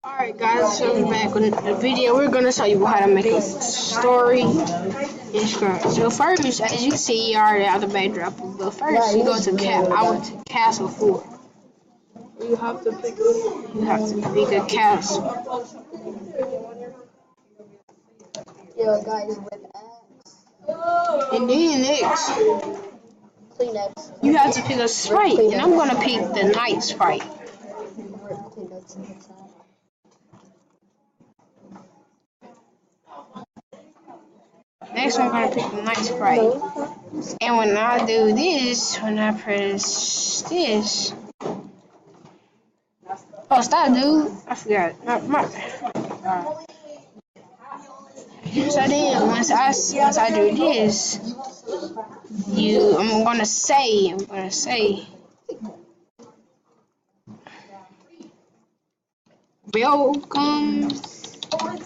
Alright guys, so we're back with the video. We're gonna show you how to make a story in Scratch. So first, as you see, you already have the backdrop. But first, you go to I went to Castle 4. You have to pick a castle. Yeah, guys, with X. And then next, Kleenex. you have to pick a sprite. And I'm gonna pick the night sprite. Kleenex inside. Next, I'm gonna pick the night sprite. And when I do this, when I press this. Oh, stop, dude. I forgot. So then, once I do this, I'm gonna say, welcome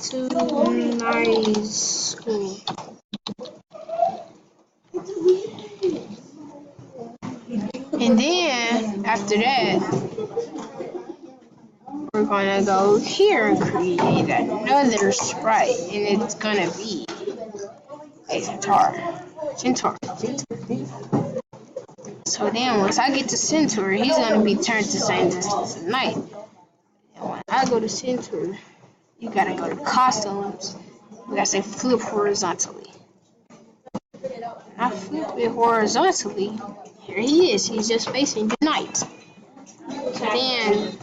to night school. And then after that, we're gonna go here and create another sprite, and it's gonna be a centaur. So then once I get to centaur, he's gonna be turned to same as night. And when I go to centaur, you gotta go to costumes. You gotta say flip horizontally. When I flip it horizontally, here he is. He's just facing the night. So then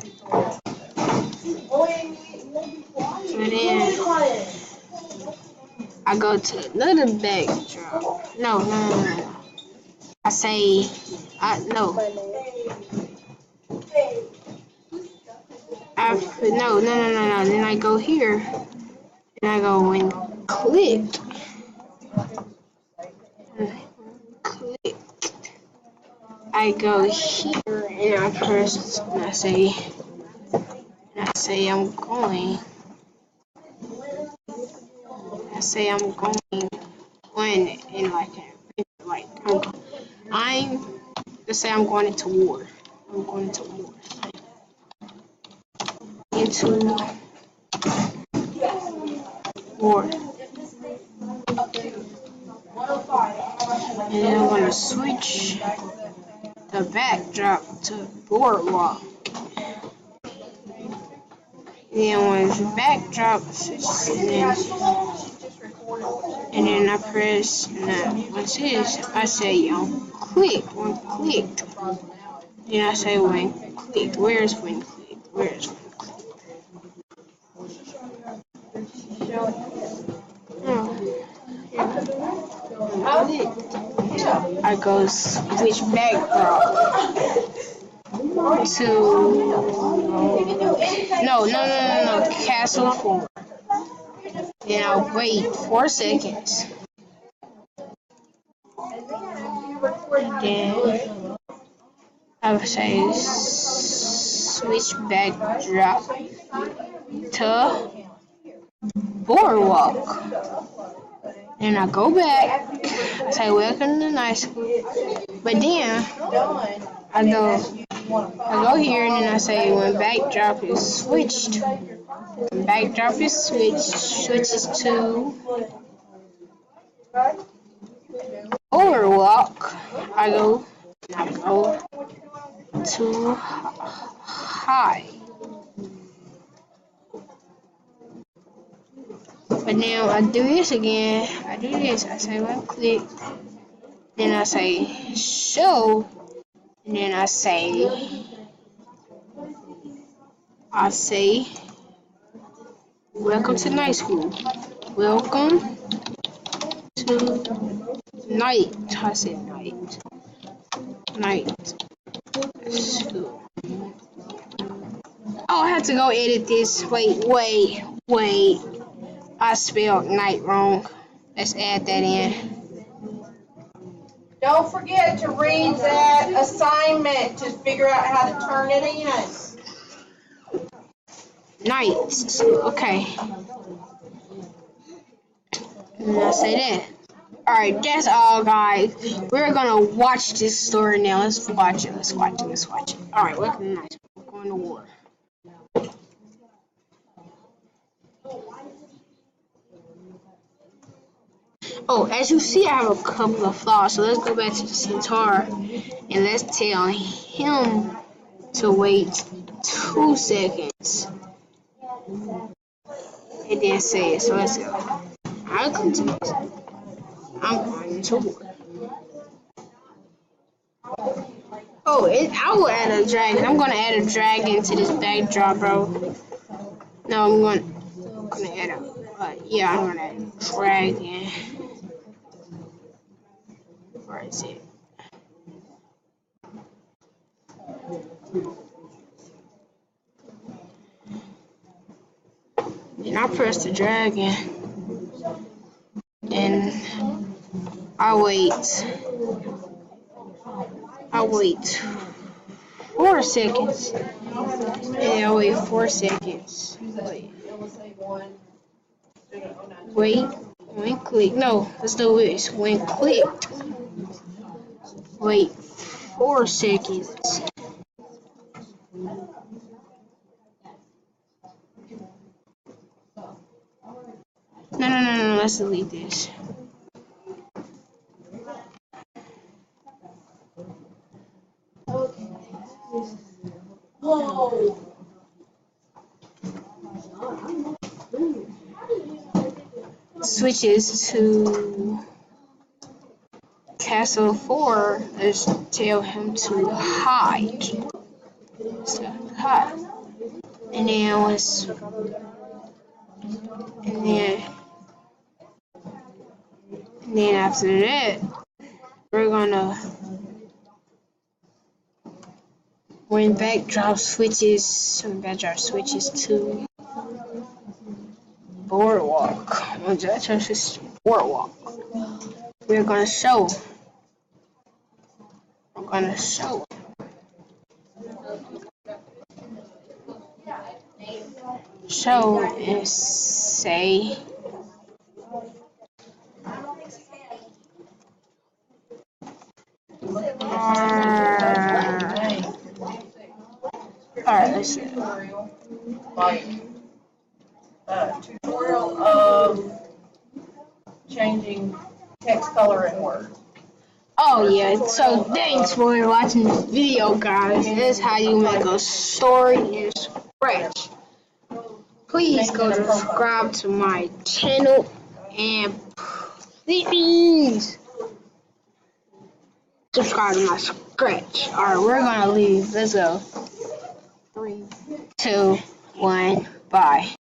I go to another backdrop. No. I say, no. No. Then I go here, and I go and click. I go here, and I press, and I say I'm going. When in let's say I'm going into war. Into war. And then I'm gonna switch the backdrop to boardwalk. And then when the backdrop switches, and then I press, and once this, I say click, when clicked. Then I say when clicked. Where's when clicked? I go switch backdrop to no, Castle 4. Then I'll wait 4 seconds. Then I would say switch backdrop to boardwalk. Then I go back. I say welcome to night school. But then I go here and then I say when backdrop is switched. When backdrop is switches to boardwalk. I go to high. But now I do this again. I say one click. Then I say show. And then I say welcome to night school. Welcome to night. I said night school. Oh, I have to go edit this. Wait. I spelled night wrong. Let's add that in. Don't forget to read that assignment to figure out how to turn it in. Night. Okay. And I say that. Alright, that's all, guys. We're gonna watch this story now. Let's watch it. Alright, welcome to night. We're going to war. Oh, as you see, I have a couple of flaws. So let's go back to the Centaur and let's tell him to wait 2 seconds and then say it. So let's go. I'll continue. I'm going to work. Oh, I will add a dragon. I'm gonna add a dragon to this backdrop, bro. No, I'm gonna add a. Yeah, I'm gonna add a dragon. Where is it? And I press the dragon, and I wait. 4 seconds. And I wait 4 seconds. Wait. When click. No, let's do this. When clicked. Wait 4 seconds. No. Let's delete this. Whoa. Switches to Castle 4. Let's tell him to hide. So, hide. And then let's. And then after that, we're gonna. When backdrop switches to boardwalk. When that switches to boardwalk, we're gonna show. Show and say. Alright, let's see. Tutorial of changing text color and word. Oh yeah, so thanks for watching this video, guys. This is how you make a story in Scratch. Please go subscribe to my channel and please subscribe to my Scratch. Alright, we're gonna leave. Let's go. 3, 2, 1, bye.